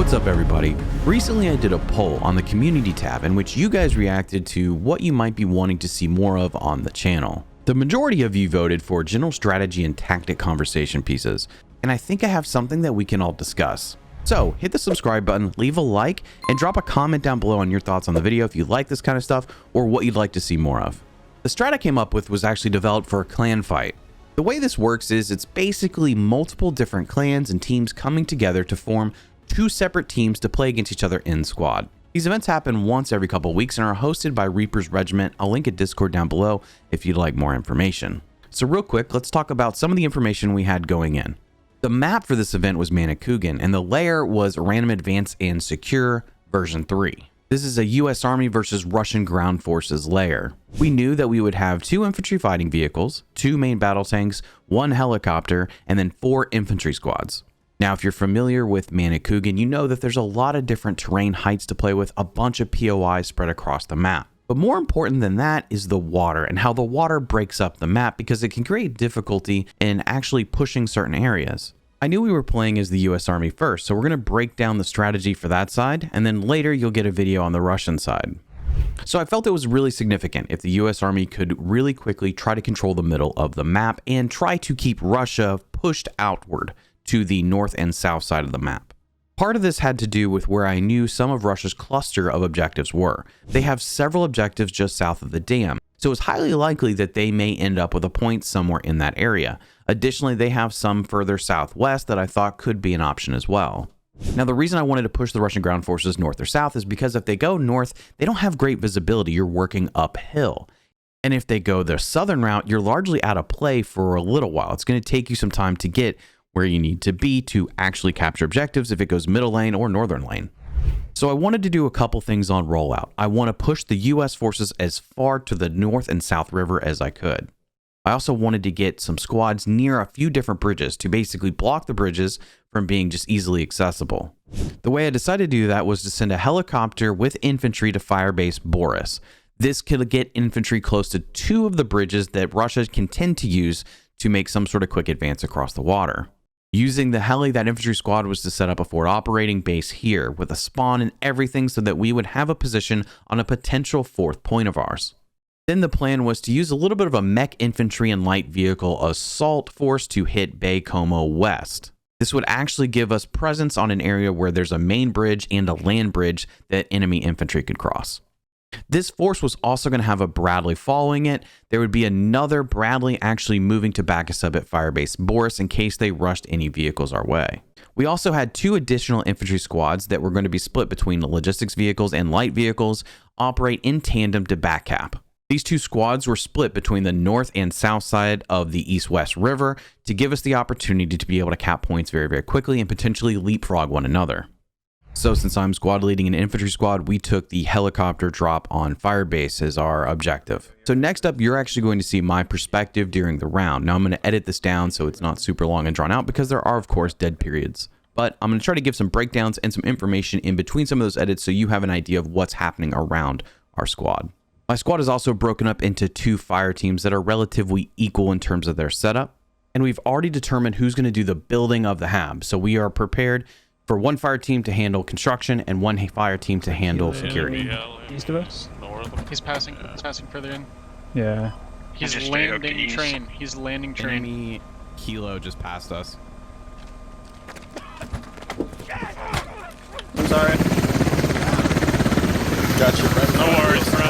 What's up, everybody? Recently I did a poll on the community tab in which you guys reacted to what you might be wanting to see more of on the channel. The majority of you voted for general strategy and tactic conversation pieces, and I think I have something that we can all discuss. So hit the subscribe button, leave a like, and drop a comment down below on your thoughts on the video if you like this kind of stuff or what you'd like to see more of. The strat I came up with was actually developed for a clan fight. The way this works is it's basically multiple different clans and teams coming together to form two separate teams to play against each other in squad. These events happen once every couple of weeks and are hosted by Reaper's Regiment. I'll link a Discord down below if you'd like more information. So real quick, let's talk about some of the information we had going in. The map for this event was Manikugan, and the layer was Random Advance and Secure version 3. This is a US Army versus Russian Ground Forces layer. We knew that we would have 2 infantry fighting vehicles, 2 main battle tanks, 1 helicopter, and then 4 infantry squads. Now, if you're familiar with Manikugan, you know that there's a lot of different terrain heights to play with, a bunch of POIs spread across the map. But more important than that is the water and how the water breaks up the map, because it can create difficulty in actually pushing certain areas. I knew we were playing as the US Army first, so we're going to break down the strategy for that side, and then later you'll get a video on the Russian side. So I felt it was really significant if the US Army could really quickly try to control the middle of the map and try to keep Russia pushed outward to the north and south side of the map. Part of this had to do with where I knew some of Russia's cluster of objectives were. They have several objectives just south of the dam, so it's highly likely that they may end up with a point somewhere in that area. Additionally, they have some further southwest that I thought could be an option as well. Now, the reason I wanted to push the Russian ground forces north or south is because if they go north, they don't have great visibility. You're working uphill. And if they go the southern route, you're largely out of play for a little while. It's going to take you some time to get where you need to be to actually capture objectives if it goes middle lane or northern lane. So I wanted to do a couple things on rollout. I want to push the US forces as far to the north and south river as I could. I also wanted to get some squads near a few different bridges to basically block the bridges from being just easily accessible. The way I decided to do that was to send a helicopter with infantry to Firebase Boris. This could get infantry close to 2 of the bridges that Russia can tend to use to make some sort of quick advance across the water. Using the heli, that infantry squad was to set up a forward operating base here with a spawn and everything so that we would have a position on a potential 4th point of ours. Then the plan was to use a little bit of a mech infantry and light vehicle assault force to hit Bay Como West. This would actually give us presence on an area where there's a main bridge and a land bridge that enemy infantry could cross. This force was also going to have a Bradley following it. There would be another Bradley actually moving to back us up at Firebase Boris in case they rushed any vehicles our way. We also had 2 additional infantry squads that were going to be split between logistics vehicles and light vehicles, operate in tandem to back cap. These 2 squads were split between the north and south side of the east-west river to give us the opportunity to be able to cap points very, very quickly and potentially leapfrog one another. So since I'm squad leading an infantry squad, we took the helicopter drop on Firebase as our objective. So next up, you're actually going to see my perspective during the round. Now I'm going to edit this down so it's not super long and drawn out because there are, of course, dead periods. But I'm going to try to give some breakdowns and some information in between some of those edits so you have an idea of what's happening around our squad. My squad is also broken up into 2 fire teams that are relatively equal in terms of their setup. And we've already determined who's going to do the building of the hab. So we are prepared for 1 fire team to handle construction and 1 fire team to handle security. East of us? He's passing further in. Yeah. He's landing train. He's landing train. Enemy Kilo just passed us. I'm sorry. Gotcha, right? No worries, bro.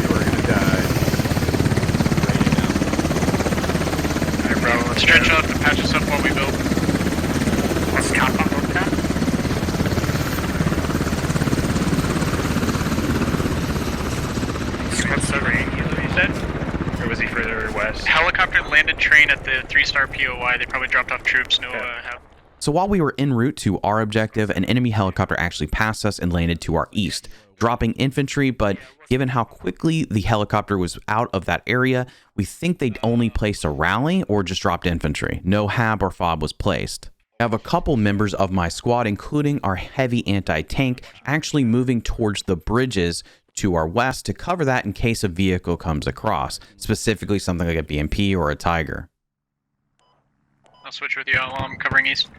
We're We're gonna die. Alright, bro. Let's stretch out to patch us up while we build. Let's top on both that. What's the range, you said? Or was he further west? Helicopter landed train at the 3-star POI. They probably dropped off troops. No, So while we were en route to our objective, an enemy helicopter actually passed us and landed to our east, dropping infantry, but given how quickly the helicopter was out of that area, we think they'd only placed a rally or just dropped infantry. No HAB or FOB was placed. I have a couple members of my squad, including our heavy anti-tank, actually moving towards the bridges to our west to cover that in case a vehicle comes across, specifically something like a BMP or a Tiger. I'll switch with you. I'm covering east.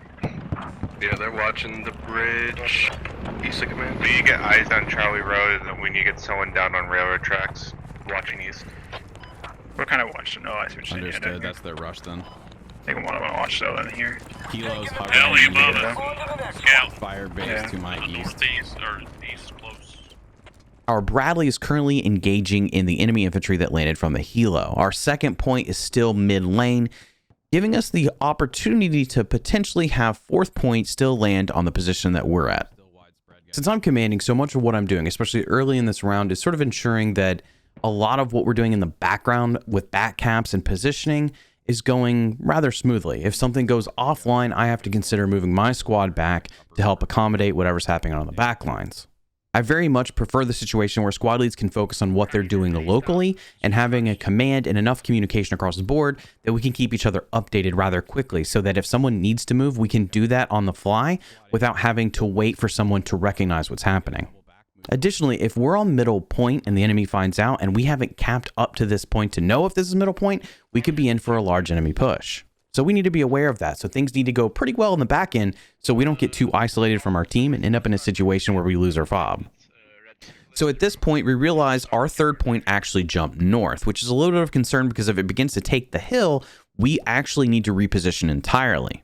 Yeah, they're watching the bridge. East of command. We need to get eyes on Charlie Road, and then we need to get someone down on railroad tracks, watching east. We're kind of watching. Oh, I see what you're saying. Understood. That's their rush then. I think one of them watch though in here. Kilo's Heli hovering above near us. Scout. fire base to my east. Northeast or east close. Our Bradley is currently engaging in the enemy infantry that landed from the helo. Our second point is still mid lane, giving us the opportunity to potentially have fourth point still land on the position that we're at. Since I'm commanding, so much of what I'm doing, especially early in this round, is sort of ensuring that a lot of what we're doing in the background with back caps and positioning is going rather smoothly. If something goes offline, I have to consider moving my squad back to help accommodate whatever's happening on the back lines. I very much prefer the situation where squad leads can focus on what they're doing locally and having a command and enough communication across the board that we can keep each other updated rather quickly, so that if someone needs to move, we can do that on the fly without having to wait for someone to recognize what's happening. Additionally, if we're on middle point and the enemy finds out and we haven't capped up to this point to know if this is middle point, we could be in for a large enemy push. So we need to be aware of that. So things need to go pretty well in the back end so we don't get too isolated from our team and end up in a situation where we lose our fob. So at this point, we realize our third point actually jumped north, which is a little bit of concern because if it begins to take the hill, we actually need to reposition entirely.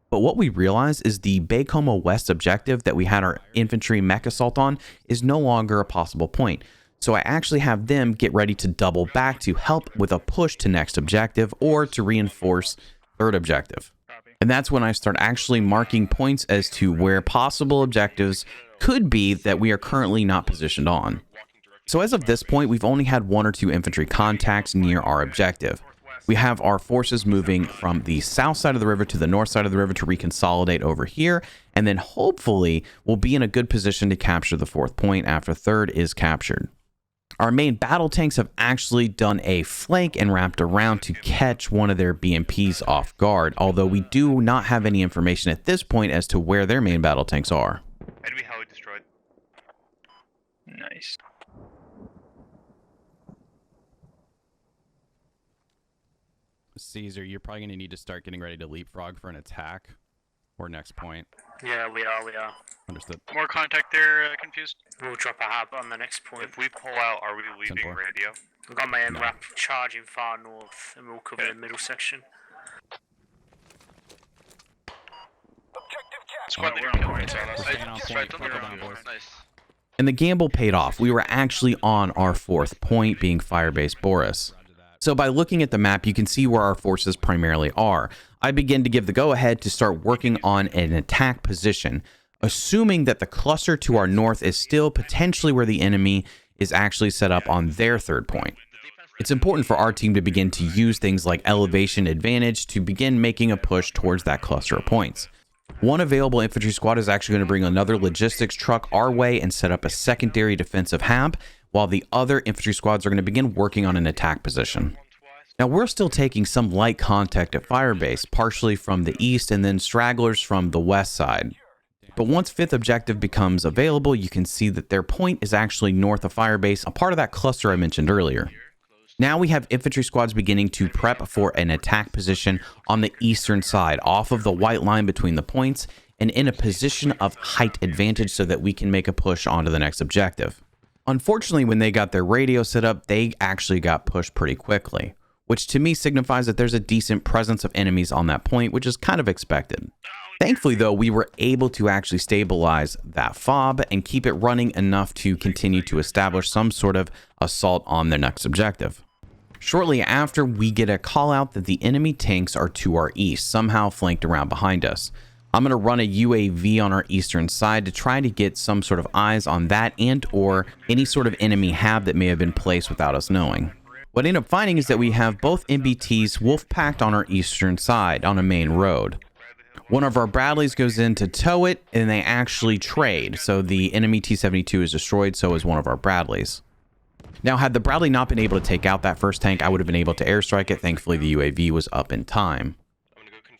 But what we realize is the Bacomo West objective that we had our infantry mech assault on is no longer a possible point. So I actually have them get ready to double back to help with a push to next objective or to reinforce third objective. And that's when I start actually marking points as to where possible objectives could be that we are currently not positioned on. So as of this point, we've only had 1 or 2 infantry contacts near our objective. We have our forces moving from the south side of the river to the north side of the river to reconsolidate over here, and then hopefully we'll be in a good position to capture the fourth point after third is captured. Our main battle tanks have actually done a flank and wrapped around to catch one of their BMPs off guard, although we do not have any information at this point as to where their main battle tanks are. Enemy heli destroyed. Nice. Caesar, you're probably going to need to start getting ready to leapfrog for an attack or next point. Yeah, we are. Understood. More contact there, confused. We'll drop a hab on the next point. If we pull out, are we leaving Simple. radio? I've got my MRAP charging far north, and we'll cover the middle section. Squad leader we're on kill point. rates on us. We're staying on He's point. right on Buckle the down, ground. boys. Nice. And the gamble paid off. We were actually on our fourth point, being Firebase Boris. So by looking at the map, you can see where our forces primarily are. I begin to give the go-ahead to start working on an attack position, assuming that the cluster to our north is still potentially where the enemy is actually set up on their third point. It's important for our team to begin to use things like elevation advantage to begin making a push towards that cluster of points. One available infantry squad is actually going to bring another logistics truck our way and set up a secondary defensive hab, while the other infantry squads are going to begin working on an attack position. Now we're still taking some light contact at Firebase, partially from the east and then stragglers from the west side. But once fifth objective becomes available, you can see that their point is actually north of Firebase, a part of that cluster I mentioned earlier. Now we have infantry squads beginning to prep for an attack position on the eastern side, off of the white line between the points, and in a position of height advantage so that we can make a push onto the next objective. Unfortunately, when they got their radio set up, they actually got pushed pretty quickly, which to me signifies that there's a decent presence of enemies on that point, which is kind of expected. Thankfully, though, we were able to actually stabilize that fob and keep it running enough to continue to establish some sort of assault on their next objective. Shortly after, we get a call out that the enemy tanks are to our east, somehow flanked around behind us. I'm going to run a UAV on our eastern side to try to get some sort of eyes on that and or any sort of enemy hab that may have been placed without us knowing. What I end up finding is that we have both MBTs wolf-packed on our eastern side on a main road. One of our Bradleys goes in to tow it, and they actually trade. So the enemy T-72 is destroyed, so is one of our Bradleys. Now, had the Bradley not been able to take out that first tank, I would have been able to airstrike it. Thankfully, the UAV was up in time.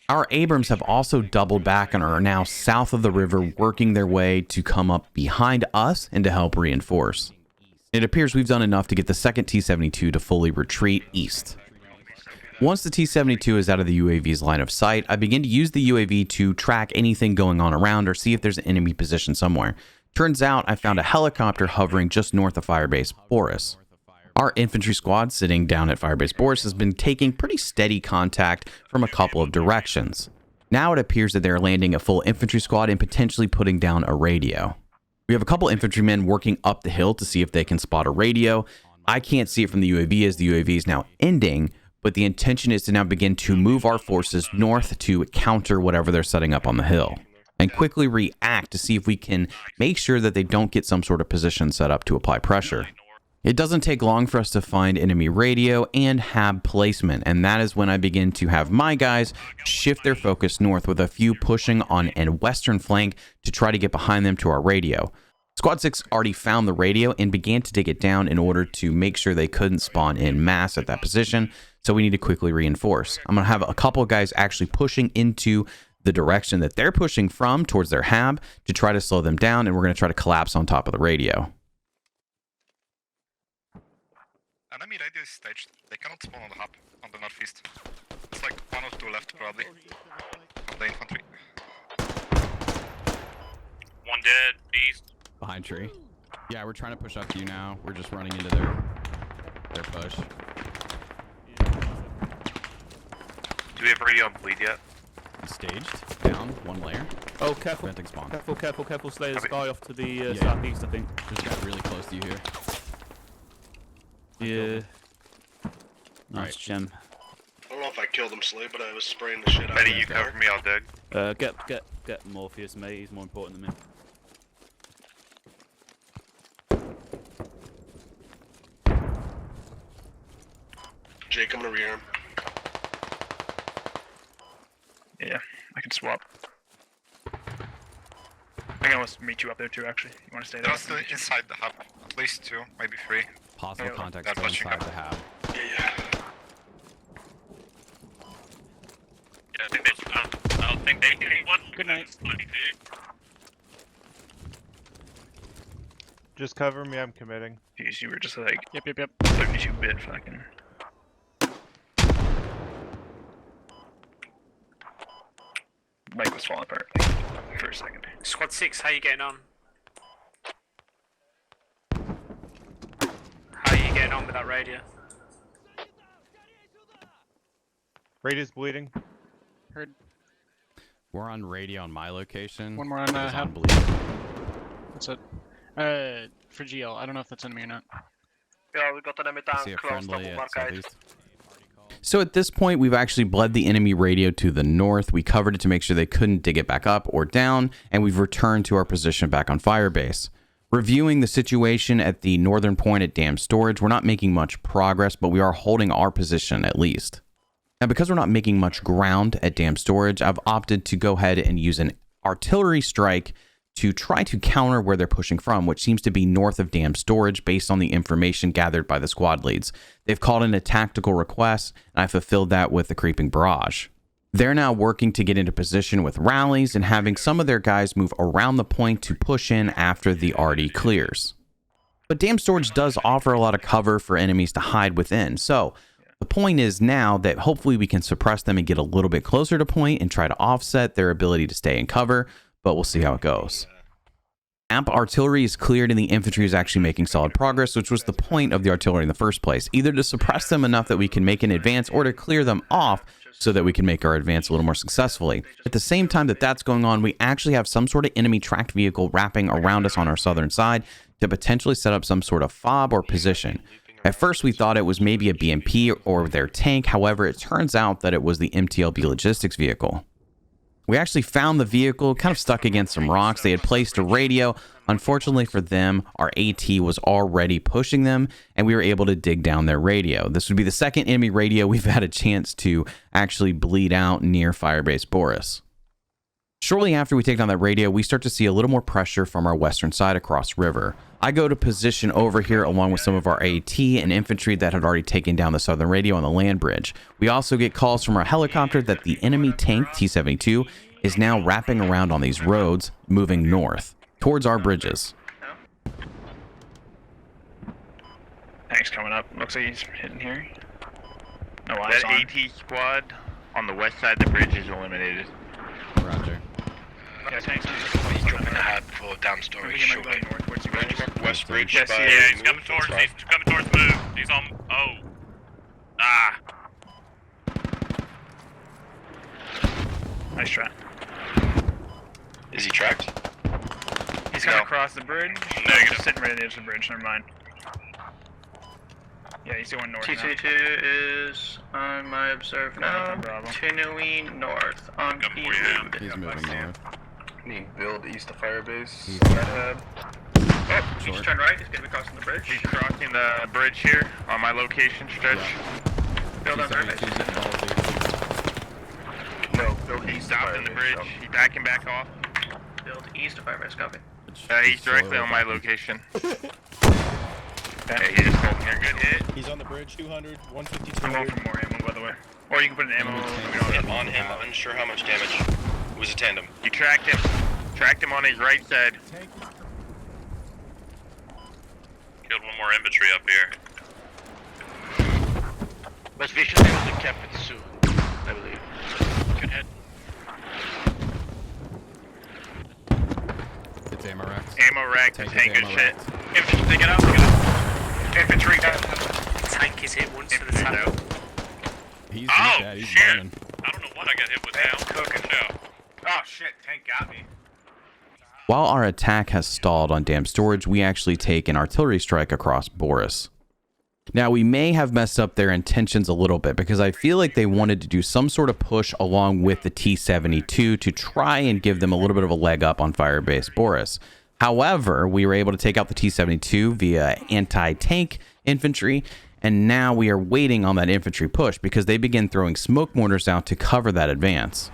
Our Abrams have also doubled back and are now south of the river, working their way to come up behind us and to help reinforce. It appears we've done enough to get the second T-72 to fully retreat east. Once the T-72 is out of the UAV's line of sight, I begin to use the UAV to track anything going on around or see if there's an enemy position somewhere. Turns out I found a helicopter hovering just north of Firebase Boris. Our infantry squad sitting down at Firebase Boris has been taking pretty steady contact from a couple of directions. Now it appears that they're landing a full infantry squad and potentially putting down a radio. We have a couple infantrymen working up the hill to see if they can spot a radio. I can't see it from the UAV as the UAV is now ending, but the intention is to now begin to move our forces north to counter whatever they're setting up on the hill and quickly react to see if we can make sure that they don't get some sort of position set up to apply pressure. It doesn't take long for us to find enemy radio and hab placement, and that is when I begin to have my guys shift their focus north with a few pushing on a western flank to try to get behind them to our radio. Squad 6 already found the radio and began to take it down in order to make sure they couldn't spawn in mass at that position, so we need to quickly reinforce. I'm going to have a couple of guys actually pushing into the direction that they're pushing from towards their hab to try to slow them down, and we're going to try to collapse on top of the radio. Enemy radio is staged. They cannot spawn on the hub on the northeast. It's like 1 or 2 left probably of the infantry. One dead, beast. Behind tree. Yeah, we're trying to push up to you now. We're just running into their push. Do we have radio on bleed yet? Staged. Down. One layer. Oh, careful. Preventing spawn. Careful, careful, careful. Slayer's Okay. guy off to the Yeah. southeast, I think. Just got really close to you here. Yeah. Nice Alright. gem. I don't know if I killed him, Slay, but I was spraying the shit out Betty, of you that guy. cover me, I'll dig. Get Morpheus, mate. He's more important than me. Jake, I'm gonna rearm. Yeah, I can swap. I can almost meet you up there too, actually. You want to stay there? They're still inside the hub. At least 2, maybe 3. Possible Yeah, contact they're still pushing inside up. the hab. Yeah. Yeah, I don't think they hit anyone. Good night. Just cover me, I'm committing. Jeez, you were just like Yep. 32-bit fucking. Mike was falling apart for a second. Squad 6, how you getting on? How you getting on with that radio? Radio's bleeding. Heard. We're on radio on my location. One more on, It was hab. bleed. What's it? For GL. I don't know if that's enemy or not. Yeah, we got an enemy See tank a close to friendly at Mark 8. southeast. So at this point, we've actually bled the enemy radio to the north. We covered it to make sure they couldn't dig it back up or down, and we've returned to our position back on Firebase. Reviewing the situation at the northern point at Dam Storage, we're not making much progress, but we are holding our position at least. Now, because we're not making much ground at Dam Storage, I've opted to go ahead and use an artillery strike to try to counter where they're pushing from, which seems to be north of Dam Storage based on the information gathered by the squad leads. They've called in a tactical request, and I fulfilled that with the creeping barrage. They're now working to get into position with rallies and having some of their guys move around the point to push in after the RD clears. But Dam Storage does offer a lot of cover for enemies to hide within, so the point is now that hopefully we can suppress them and get a little bit closer to point and try to offset their ability to stay in cover, but we'll see how it goes. Amp artillery is cleared and the infantry is actually making solid progress, which was the point of the artillery in the first place, either to suppress them enough that we can make an advance or to clear them off so that we can make our advance a little more successfully. At the same time that that's going on, we actually have some sort of enemy tracked vehicle wrapping around us on our southern side to potentially set up some sort of fob or position. At first, we thought it was maybe a BMP or their tank. However, it turns out that it was the MTLB logistics vehicle. We actually found the vehicle kind of stuck against some rocks. They had placed a radio. Unfortunately for them, our AT was already pushing them, and we were able to dig down their radio. This would be the second enemy radio we've had a chance to actually bleed out near Firebase Boris. Shortly after we take down that radio, we start to see a little more pressure from our western side across river. I go to position over here along with some of our AT and infantry that had already taken down the southern radio on the land bridge. We also get calls from our helicopter that the enemy tank T-72 is now wrapping around on these roads, moving north towards our bridges. Tank's coming up. Looks like he's hitting here. No eyes That on. AT squad on the west side of the bridge is eliminated. Roger. Yeah, tanks. He's dropping a hat full of down storage. He might be going north towards you guys. West Bridge. Yes, he by is. He's coming towards. He's coming towards move. He's on. Oh. Ah. Nice try. Is he tracked? He's coming No. across the bridge. Negative. He's just sitting right at the edge of the bridge. Never mind. Yeah, he's going north now. T22 is on my observe now. Bravo. Continuing north on Come B for you. He's moving north. Need build east of Firebase. He's- Oh, he's turned right. He's gonna be crossing the bridge. He's crossing the bridge here on my location stretch. Build on Firebase. No, build He's east of stopping the Firebase. bridge. He's backing back off. Build east of Firebase. Copy. He's directly on my location. Okay, he's just holding here. Good hit. He's on the bridge, 200, 150, I'm going 200. for more ammo, by the way. Or you can put an ammo. On him, unsure how much damage. It was a tandem. You tracked him. Tracked him on his right side. Killed one more infantry up here. West Vision was in Captain Sue, I believe. Good hit. It's ammo racks. Ammo rack. Tank Tank is good ammo shit. racked. Infantry, take it out. Take it out. Infantry. Tank is hit once Infantry out. He's Oh, dead. He's shit. burning. I don't know what I got hit with now. Cooking. Yeah. Oh shit, tank got me. While our attack has stalled on dam storage, we actually take an artillery strike across Boris. Now, we may have messed up their intentions a little bit because I feel like they wanted to do some sort of push along with the T-72 to try and give them a little bit of a leg up on Firebase Boris. However, we were able to take out the T-72 via anti-tank infantry, and now we are waiting on that infantry push because they begin throwing smoke mortars out to cover that advance.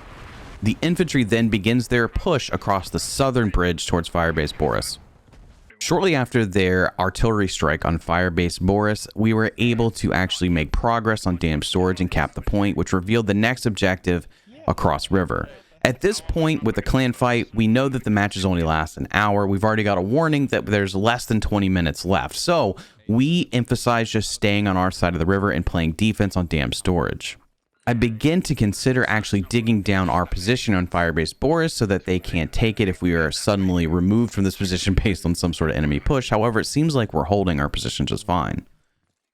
The infantry then begins their push across the southern bridge towards Firebase Boris. Shortly after their artillery strike on Firebase Boris, we were able to actually make progress on dam storage and cap the point, which revealed the next objective across river. At this point, with the clan fight, we know that the matches only last an hour. We've already got a warning that there's less than 20 minutes left. So we emphasize just staying on our side of the river and playing defense on dam storage. I begin to consider actually digging down our position on Firebase Boris so that they can't take it if we are suddenly removed from this position based on some sort of enemy push. However, it seems like we're holding our position just fine.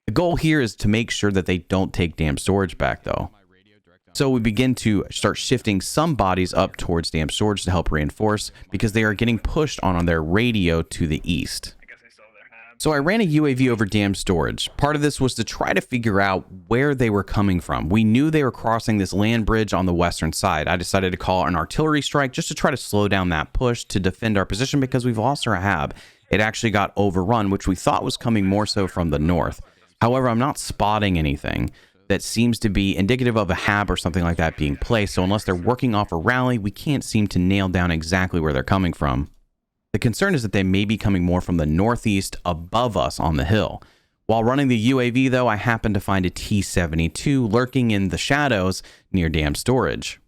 The goal here is to make sure that they don't take dam storage back though. So we begin to start shifting some bodies up towards dam storage to help reinforce because they are getting pushed on their radio to the east. So I ran a UAV over dam storage. Part of this was to try to figure out where they were coming from. We knew they were crossing this land bridge on the western side. I decided to call an artillery strike just to try to slow down that push to defend our position because we've lost our hab. It actually got overrun, which we thought was coming more so from the north. However, I'm not spotting anything that seems to be indicative of a hab or something like that being placed. So unless they're working off a rally, we can't seem to nail down exactly where they're coming from. The concern is that they may be coming more from the northeast above us on the hill. While running the UAV though, I happened to find a T-72 lurking in the shadows near dam storage.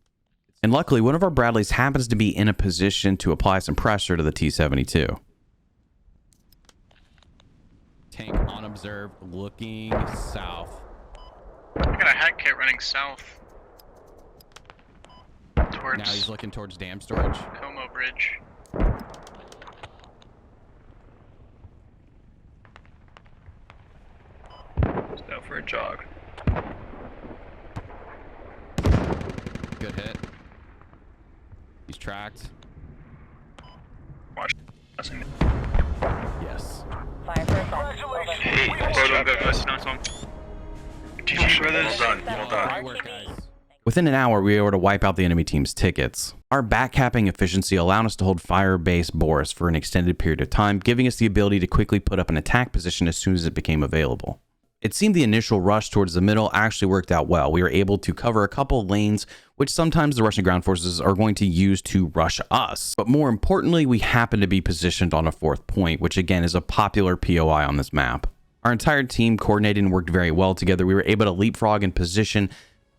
And luckily, one of our Bradleys happens to be in a position to apply some pressure to the T-72. Tank unobserved, looking south. I got a hack kit running south. Towards Now he's looking towards dam storage. Como Bridge. Just out for a jog. Good hit. He's tracked. Watch. Yes. Hey, nice job, guys. Nice one. GG, brothers. Well done, well done. Great work, guys. Within an hour, we were able to wipe out the enemy team's tickets. Our backcapping efficiency allowed us to hold Firebase Boris for an extended period of time, giving us the ability to quickly put up an attack position as soon as it became available. It seemed the initial rush towards the middle actually worked out well. We were able to cover a couple lanes, which sometimes the Russian ground forces are going to use to rush us. But more importantly, we happen to be positioned on a fourth point, which again is a popular POI on this map. Our entire team coordinated and worked very well together. We were able to leapfrog in position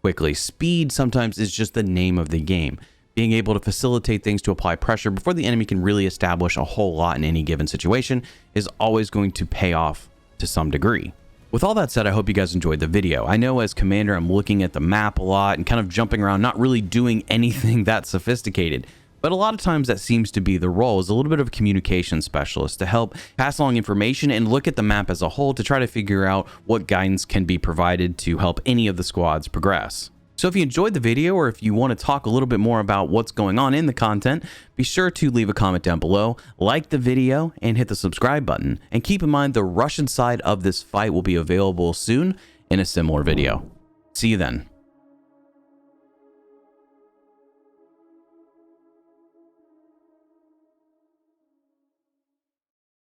quickly. Speed sometimes is just the name of the game. Being able to facilitate things to apply pressure before the enemy can really establish a whole lot in any given situation is always going to pay off to some degree. With all that said, I hope you guys enjoyed the video. I know as commander, I'm looking at the map a lot and kind of jumping around, not really doing anything that sophisticated. But a lot of times that seems to be the role, as a little bit of a communication specialist to help pass along information and look at the map as a whole to try to figure out what guidance can be provided to help any of the squads progress. So if you enjoyed the video, or if you want to talk a little bit more about what's going on in the content, be sure to leave a comment down below, like the video, and hit the subscribe button. And keep in mind, the Russian side of this fight will be available soon in a similar video. See you then.